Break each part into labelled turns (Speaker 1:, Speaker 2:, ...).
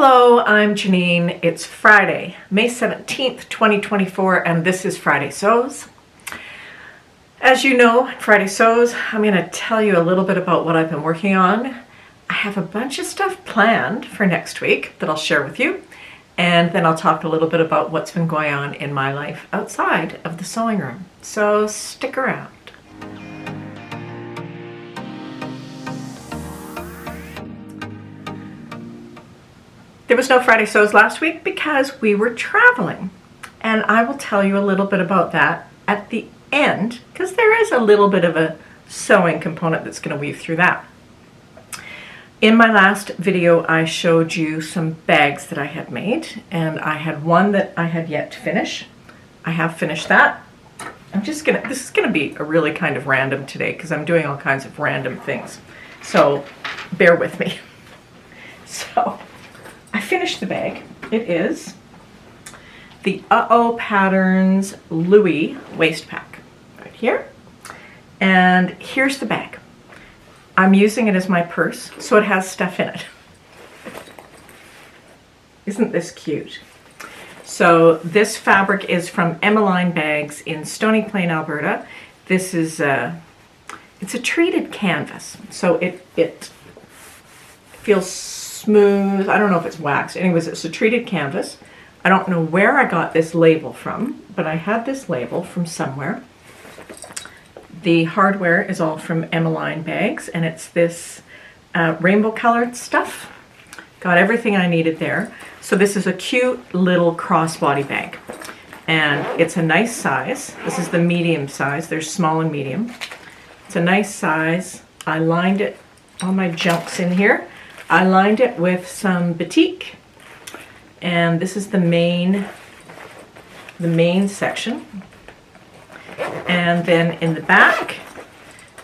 Speaker 1: Hello, I'm JoAnn. It's Friday, May 17th, 2024, and this is Friday Sews. As you know, Friday Sews, I'm going to tell you a little bit about what I've been working on. I have a bunch of stuff planned for next week that I'll share with you, and then I'll talk a little bit about what's been going on in my life outside of the sewing room. So stick around. There was no Friday Sews last week because we were traveling, and I will tell you a little bit about that at the end because there is a little bit of a sewing component that's going to weave through that. In my last video I showed you some bags that I had made, and I had one that I had yet to finish. I have finished that. This is gonna be a really kind of random today because I'm doing all kinds of random things, so bear with me. So I finished the bag. It is the Oh Patterns Louie waist pack right here. And here's the bag. I'm using it as my purse, so it has stuff in it. Isn't this cute? So this fabric is from Emmeline Bags in Stony Plain, Alberta. This is it's a treated canvas, so it feels smooth. I don't know if it's waxed. Anyways, it's a treated canvas. I don't know where I got this label from, but I had this label from somewhere. The hardware is all from Emmeline Bags, and it's this rainbow colored stuff. Got everything I needed there. So this is a cute little crossbody bag, and it's a nice size. This is the medium size. There's small and medium. It's a nice size. I lined it, all my junk's in here. I lined it with some batik, and this is the main section. And then in the back,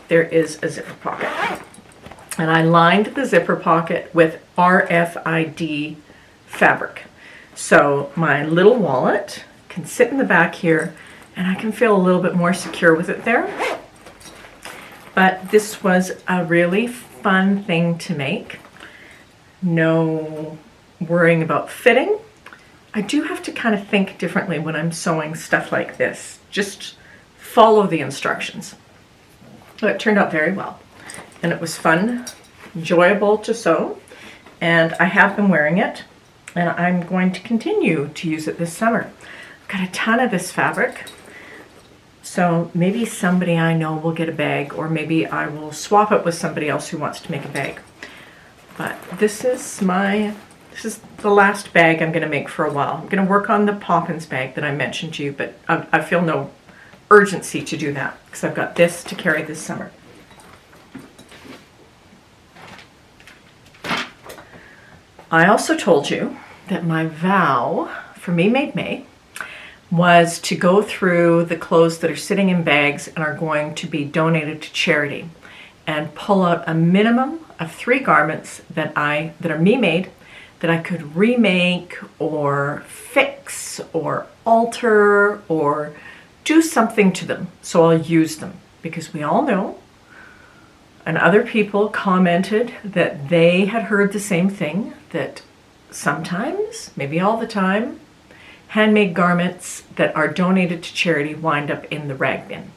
Speaker 1: there is a zipper pocket. And I lined the zipper pocket with RFID fabric. So my little wallet can sit in the back here, and I can feel a little bit more secure with it there. But this was a really fun thing to make. No worrying about fitting. I do have to kind of think differently when I'm sewing stuff like this. Just follow the instructions. But it turned out very well, and it was fun, enjoyable to sew, and I have been wearing it, and I'm going to continue to use it this summer. I've got a ton of this fabric, so maybe somebody I know will get a bag, or maybe I will swap it with somebody else who wants to make a bag. But this is the last bag I'm going to make for a while. I'm going to work on the Poppins bag that I mentioned to you, but I feel no urgency to do that because I've got this to carry this summer. I also told you that my vow for Me Made May was to go through the clothes that are sitting in bags and are going to be donated to charity and pull out a minimum of 3 garments that are me made, that I could remake or fix or alter or do something to them, so I'll use them, because we all know, and other people commented that they had heard the same thing, that sometimes, maybe all the time, handmade garments that are donated to charity wind up in the rag bin.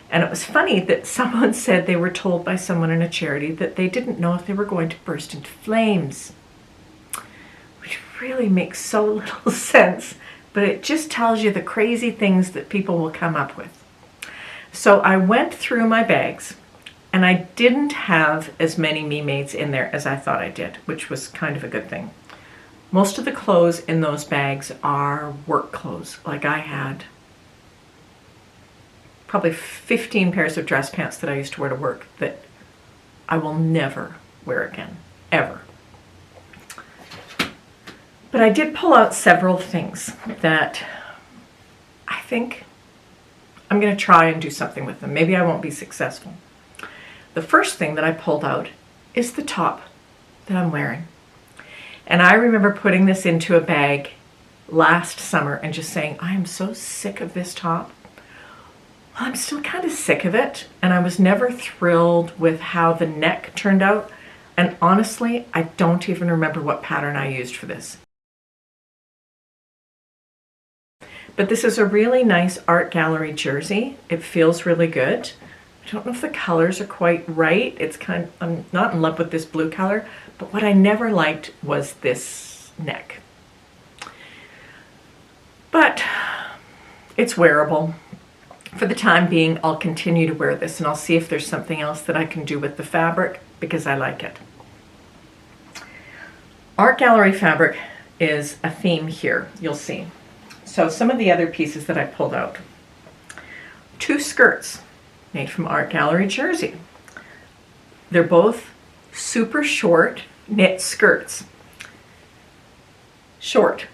Speaker 1: And it was funny that someone said they were told by someone in a charity that they didn't know if they were going to burst into flames, which really makes so little sense, but it just tells you the crazy things that people will come up with. So I went through my bags, and I didn't have as many me-mades in there as I thought I did, which was kind of a good thing. Most of the clothes in those bags are work clothes. Like I had probably 15 pairs of dress pants that I used to wear to work that I will never wear again, ever. But I did pull out several things that I think I'm going to try and do something with them. Maybe I won't be successful. The first thing that I pulled out is the top that I'm wearing. And I remember putting this into a bag last summer and just saying, I am so sick of this top. Well, I'm still kind of sick of it, and I was never thrilled with how the neck turned out. And honestly, I don't even remember what pattern I used for this. But this is a really nice art gallery jersey. It feels really good. I don't know if the colors are quite right. I'm not in love with this blue color, but what I never liked was this neck. But it's wearable. For the time being, I'll continue to wear this, and I'll see if there's something else that I can do with the fabric because I like it. Art gallery fabric is a theme here, you'll see. So some of the other pieces that I pulled out. 2 skirts made from art gallery jersey. They're both super short knit skirts. Short.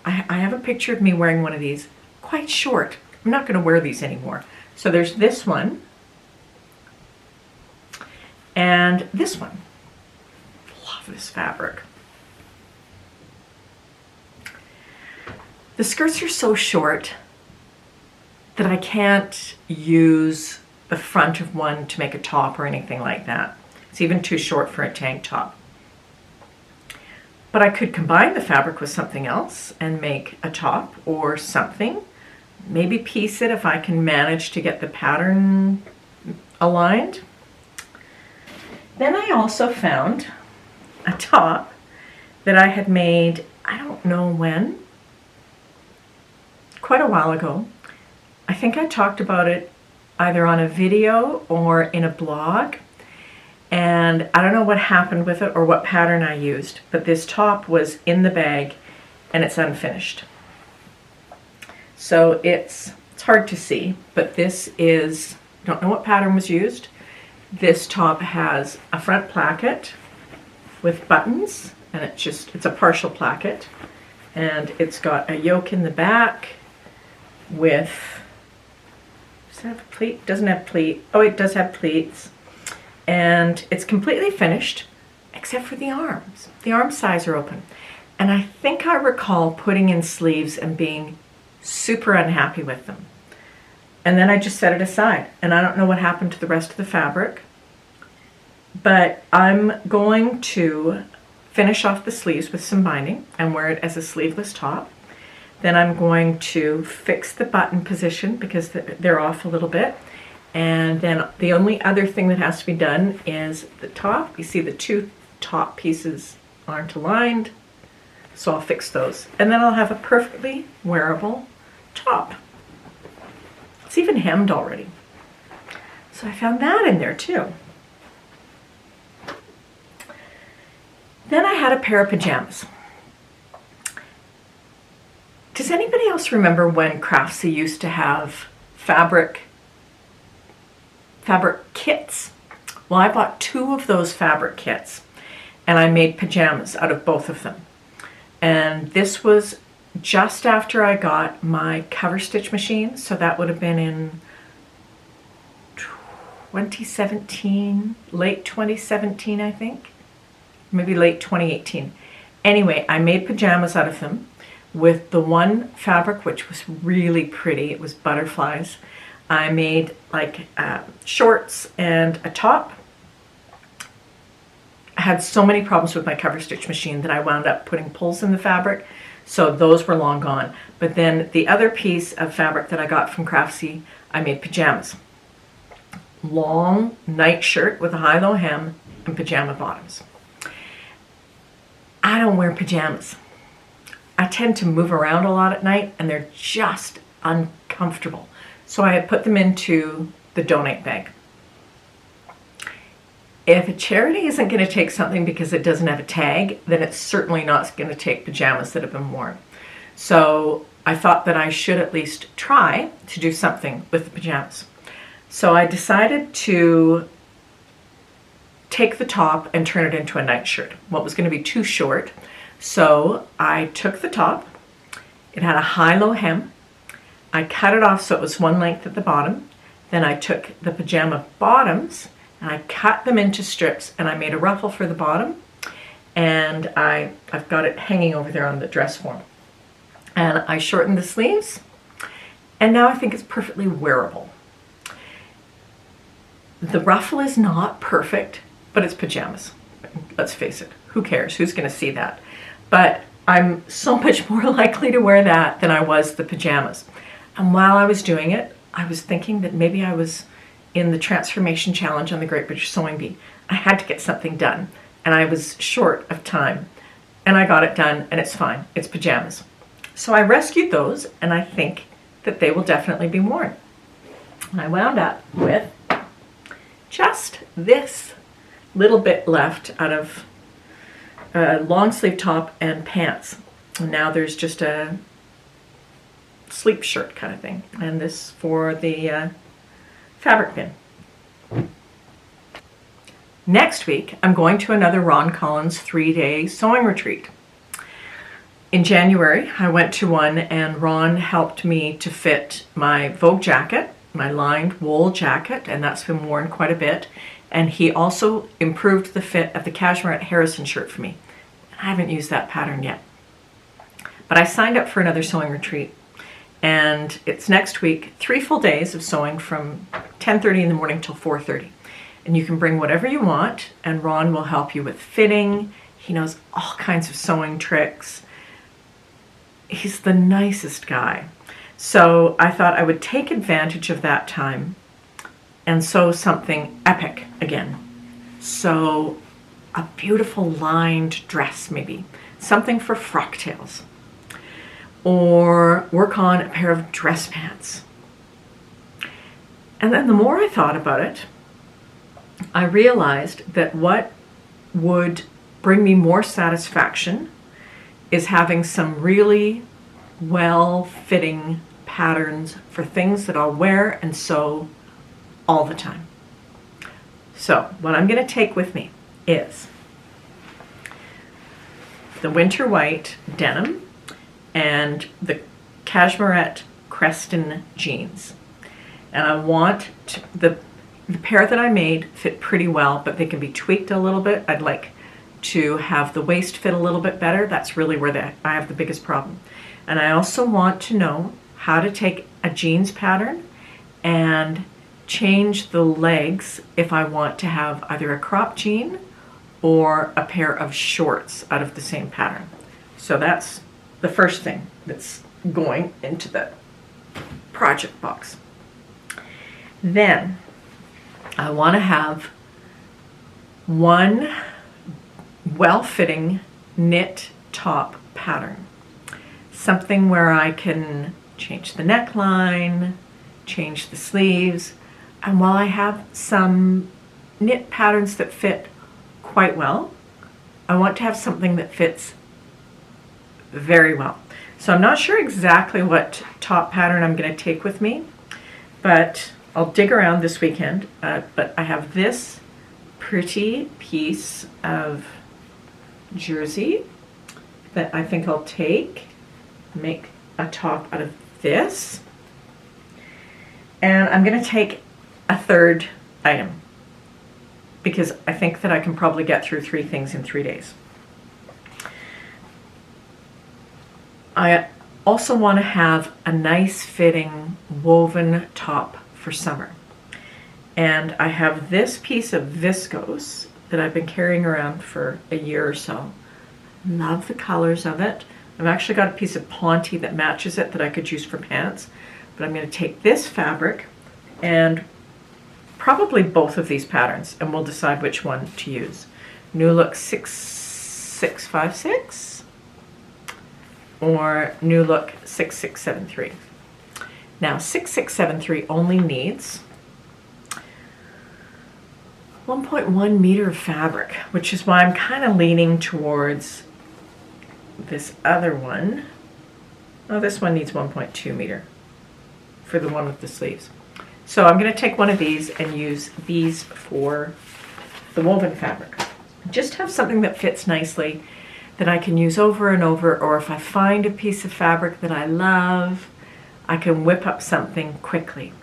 Speaker 1: I have a picture of me wearing one of these, quite short. I'm not going to wear these anymore. So there's this one and this one. Love this fabric. The skirts are so short that I can't use the front of one to make a top or anything like that. It's even too short for a tank top. But I could combine the fabric with something else and make a top or something. Maybe piece it if I can manage to get the pattern aligned. Then I also found a top that I had made, I don't know when, quite a while ago. I think I talked about it either on a video or in a blog, and I don't know what happened with it or what pattern I used, but this top was in the bag and it's unfinished. So it's hard to see, but this is, don't know what pattern was used. This top has a front placket with buttons, and it's a partial placket, and it's got a yoke in the back with, does it have a pleat? Doesn't have pleat. Oh, it does have pleats. And it's completely finished except for the arms. The arm sides are open. And I think I recall putting in sleeves and being super unhappy with them. And then I just set it aside. And I don't know what happened to the rest of the fabric. But I'm going to finish off the sleeves with some binding and wear it as a sleeveless top. Then I'm going to fix the button position because they're off a little bit. And then the only other thing that has to be done is the top. You see the 2 top pieces aren't aligned, so I'll fix those. And then I'll have a perfectly wearable top. It's even hemmed already. So I found that in there too. Then I had a pair of pajamas. Does anybody else remember when Craftsy used to have fabric kits? Well, I bought 2 of those fabric kits and I made pajamas out of both of them. And this was just after I got my cover stitch machine, so that would have been in 2017, late 2017 I think, maybe late 2018. Anyway, I made pajamas out of them with the one fabric, which was really pretty. It was butterflies. I made like shorts and a top. I had so many problems with my cover stitch machine that I wound up putting pulls in the fabric, so those were long gone. But then the other piece of fabric that I got from Craftsy, I made pajamas. Long night shirt with a high-low hem and pajama bottoms. I don't wear pajamas. I tend to move around a lot at night and they're just uncomfortable. So I had put them into the donate bag. If a charity isn't going to take something because it doesn't have a tag, then it's certainly not going to take pajamas that have been worn. So I thought that I should at least try to do something with the pajamas. So I decided to take the top and turn it into a nightshirt. Well, it was going to be too short. So I took the top, it had a high-low hem, I cut it off so it was one length at the bottom, then I took the pajama bottoms and I cut them into strips and I made a ruffle for the bottom, and I've got it hanging over there on the dress form. And I shortened the sleeves, and now I think it's perfectly wearable. The ruffle is not perfect, but it's pajamas. let's face it, who cares? Who's going to see that? But I'm so much more likely to wear that than I was the pajamas. And while I was doing it, I was thinking that maybe I was in the transformation challenge on the Great British Sewing Bee. I had to get something done, and I was short of time. And I got it done, and it's fine. It's pajamas. So I rescued those, and I think that they will definitely be worn. And I wound up with just this little bit left out of a long sleeve top and pants. And now there's just a sleep shirt kind of thing. And this for the fabric bin. Next week, I'm going to another Ron Collins 3-day sewing retreat. In January, I went to one and Ron helped me to fit my Vogue jacket, my lined wool jacket, and that's been worn quite a bit. And he also improved the fit of the Cashmere Harrison shirt for me. I haven't used that pattern yet. But I signed up for another sewing retreat, and it's next week, 3 full days of sewing from 10:30 in the morning till 4:30. And you can bring whatever you want, and Ron will help you with fitting. He knows all kinds of sewing tricks. He's the nicest guy. So I thought I would take advantage of that time and sew something epic again. So a beautiful lined dress maybe, something for frock tails. Or work on a pair of dress pants. And then the more I thought about it, I realized that what would bring me more satisfaction is having some really well-fitting patterns for things that I'll wear and sew all the time. So what I'm going to take with me is the winter white denim and the cashmere Creston jeans. And I want the pair that I made fit pretty well, but they can be tweaked a little bit. I'd like to have the waist fit a little bit better. That's really where I have the biggest problem. And I also want to know how to take a jeans pattern and change the legs if I want to have either a crop jean or a pair of shorts out of the same pattern. So that's the first thing that's going into the project box. Then I want to have one well-fitting knit top pattern. Something where I can change the neckline, change the sleeves, and while I have some knit patterns that fit quite well, I want to have something that fits very well. So I'm not sure exactly what top pattern I'm going to take with me, but I'll dig around this weekend. But I have this pretty piece of jersey that I think I'll take, make a top out of this, and I'm going to take a third item because I think that I can probably get through 3 things in 3 days. I also want to have a nice fitting woven top for summer. And I have this piece of viscose that I've been carrying around for a year or so. Love the colors of it. I've actually got a piece of Ponte that matches it that I could use for pants. But I'm going to take this fabric and probably both of these patterns, and we'll decide which one to use. New Look 6656 or New Look 6673. Now 6673 only needs 1.1 meter of fabric, which is why I'm kind of leaning towards this other one. Oh, this one needs 1.2 meter for the one with the sleeves. So I'm going to take one of these and use these for the woven fabric. Just have something that fits nicely that I can use over and over, or if I find a piece of fabric that I love, I can whip up something quickly.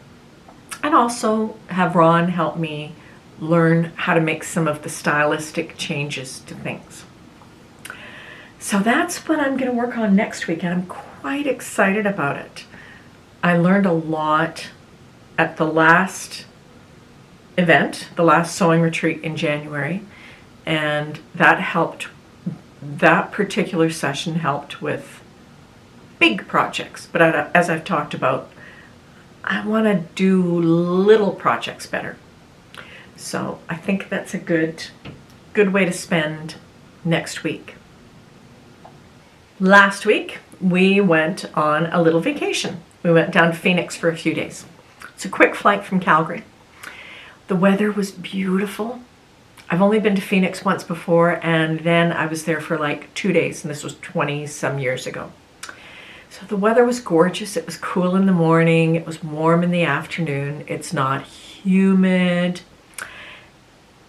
Speaker 1: And also have Ron help me learn how to make some of the stylistic changes to things. So that's what I'm going to work on next week, and I'm quite excited about it. I learned a lot at the last event, the last sewing retreat in January, And that particular session helped with big projects. But as I've talked about, I want to do little projects better. So I think that's a good way to spend next week. Last week, we went on a little vacation. We went down to Phoenix for a few days. It's a quick flight from Calgary. The weather was beautiful. I've only been to Phoenix once before, and then I was there for like 2 days, and this was 20 some years ago. So the weather was gorgeous. It was cool in the morning. It was warm in the afternoon. It's not humid.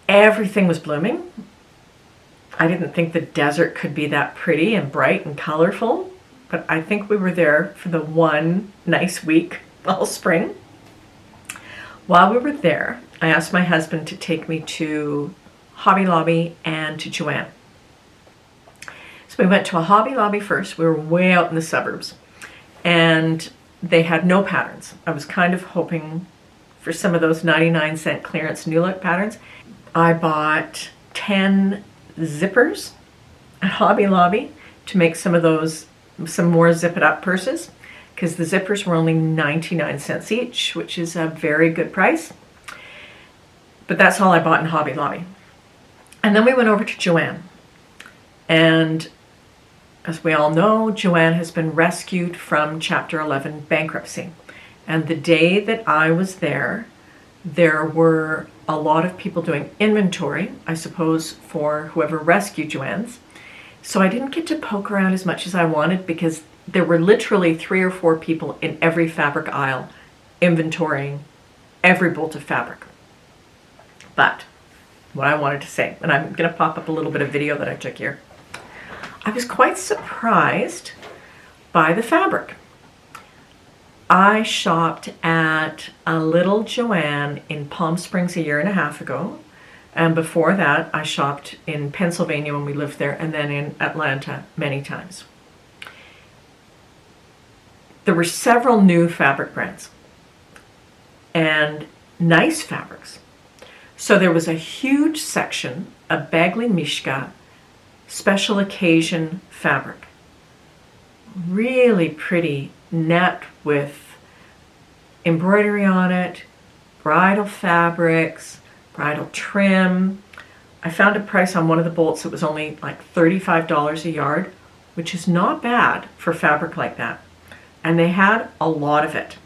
Speaker 1: Everything was blooming. I didn't think the desert could be that pretty and bright and colorful, but I think we were there for the one nice week all spring. While we were there, I asked my husband to take me to Hobby Lobby and to JoAnn. So we went to a Hobby Lobby first. We were way out in the suburbs, and they had no patterns. I was kind of hoping for some of those 99-cent clearance New Look patterns. I bought 10 zippers at Hobby Lobby to make some more zip it up purses, because the zippers were only 99 cents each, which is a very good price. But that's all I bought in Hobby Lobby. And then we went over to JoAnn. And as we all know, JoAnn has been rescued from Chapter 11 bankruptcy. And the day that I was there were a lot of people doing inventory, I suppose, for whoever rescued JoAnn's. So I didn't get to poke around as much as I wanted, because there were literally 3 or 4 people in every fabric aisle inventorying every bolt of fabric. But what I wanted to say, and I'm going to pop up a little bit of video that I took here. I was quite surprised by the fabric. I shopped at a little JoAnn in Palm Springs a year and a half ago. And before that, I shopped in Pennsylvania when we lived there, and then in Atlanta many times. There were several new fabric brands and nice fabrics. So there was a huge section of Bagley Mishka special occasion fabric. Really pretty net with embroidery on it, bridal fabrics, bridal trim. I found a price on one of the bolts that was only like $35 a yard, which is not bad for fabric like that. And they had a lot of it.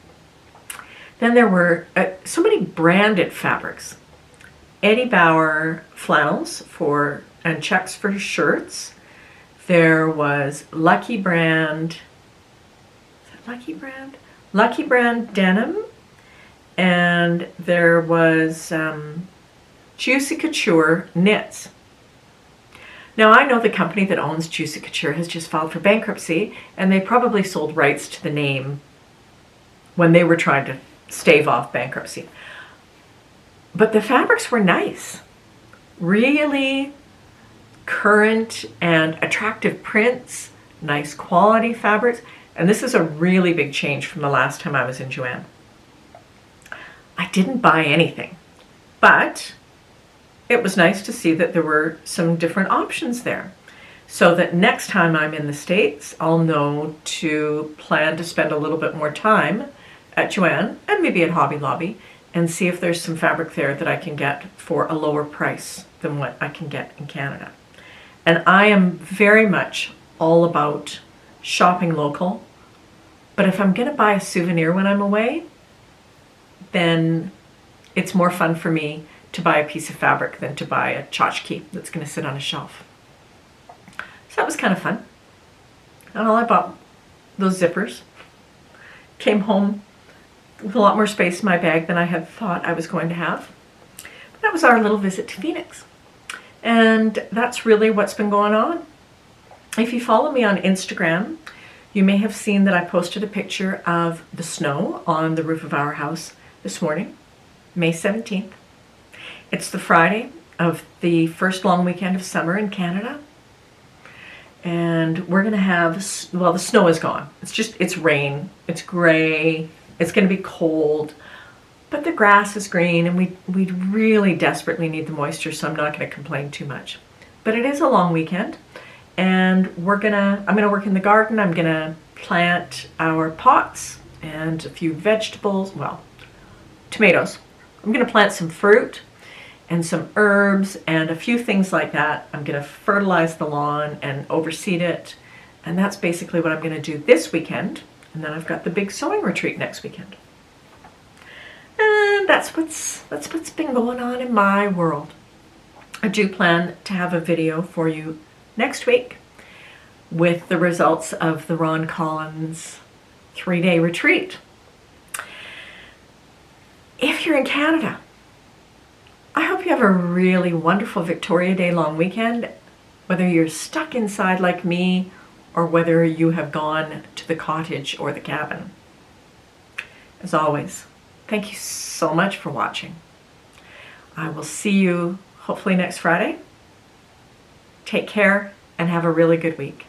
Speaker 1: Then there were so many branded fabrics. Eddie Bauer flannels and checks for shirts. There was Lucky Brand. Is that Lucky Brand? Lucky Brand denim. And there was Juicy Couture knits. Now I know the company that owns Juicy Couture has just filed for bankruptcy, and they probably sold rights to the name when they were trying to stave off bankruptcy. But the fabrics were nice. Really current and attractive prints, nice quality fabrics, and this is a really big change from the last time I was in JoAnn. I didn't buy anything, but it was nice to see that there were some different options there, so that next time I'm in the States, I'll know to plan to spend a little bit more time at JoAnn and maybe at Hobby Lobby and see if there's some fabric there that I can get for a lower price than what I can get in Canada. And I am very much all about shopping local, but if I'm going to buy a souvenir when I'm away, then it's more fun for me to buy a piece of fabric than to buy a tchotchke that's going to sit on a shelf. So that was kind of fun. And all I bought those zippers. Came home with a lot more space in my bag than I had thought I was going to have. But that was our little visit to Phoenix. And that's really what's been going on. If you follow me on Instagram, you may have seen that I posted a picture of the snow on the roof of our house this morning, May 17th. It's the Friday of the first long weekend of summer in Canada. And we're going to have, well, the snow is gone. It's rain. It's gray. It's going to be cold. But the grass is green and we really desperately need the moisture, so I'm not going to complain too much. But it is a long weekend, and I'm gonna work in the garden. I'm gonna plant our pots and a few vegetables, well, tomatoes. I'm gonna plant some fruit and some herbs and a few things like that. I'm gonna fertilize the lawn and overseed it, and that's basically what I'm gonna do this weekend. And then I've got the big sewing retreat next weekend. And that's what's been going on in my world. I do plan to have a video for you next week with the results of the Ron Collins 3-day retreat. If you're in Canada, I hope you have a really wonderful Victoria Day long weekend, whether you're stuck inside like me or whether you have gone to the cottage or the cabin. As always, thank you so much for watching. I will see you hopefully next Friday. Take care and have a really good week.